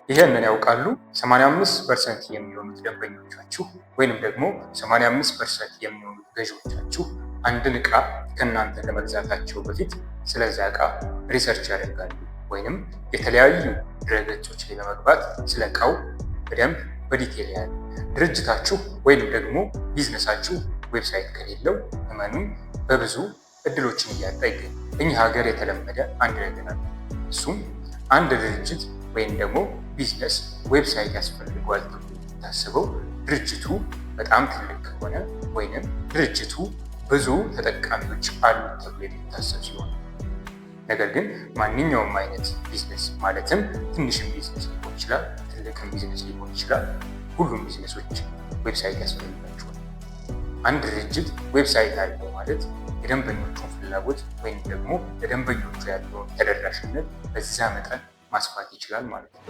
ይህንን ያውቃሉ? 85% የሚሆኑት ደንበኞቻችሁ ወይንም ደግሞ 85% የሚሆኑት ገዢዎቻችሁ አንድን ዕቃ ከእናንተ ለመግዛታቸው በፊት ስለዛ ዕቃ ሪሰርች ያደርጋሉ ወይንም የተለያዩ ድረገጾች ላይ በመግባት ስለ ዕቃው በደንብ በዲቴል ያሉ። ድርጅታችሁ ወይንም ደግሞ ቢዝነሳችሁ ዌብሳይት ከሌለው እመኑን በብዙ እድሎችን እያጣ ይገኛል። እኛ ሀገር የተለመደ አንድ ነገር አለ። እሱም አንድ ድርጅት ወይም ደግሞ ቢዝነስ ዌብሳይት ያስፈልገዋል ተብሎ የሚታስበው ድርጅቱ በጣም ትልቅ ከሆነ ወይንም ድርጅቱ ብዙ ተጠቃሚዎች አሉት ተብሎ የሚታሰብ ሲሆን፣ ነገር ግን ማንኛውም አይነት ቢዝነስ ማለትም ትንሽም ቢዝነስ ሊሆን ይችላል፣ ትልቅም ቢዝነስ ሊሆን ይችላል፣ ሁሉም ቢዝነሶች ዌብሳይት ያስፈልጋቸዋል። አንድ ድርጅት ዌብሳይት አለው ማለት የደንበኞቹን ፍላጎት ወይም ደግሞ ለደንበኞቹ ያለውን ተደራሽነት በዛ መጠን ማስፋት ይችላል ማለት ነው።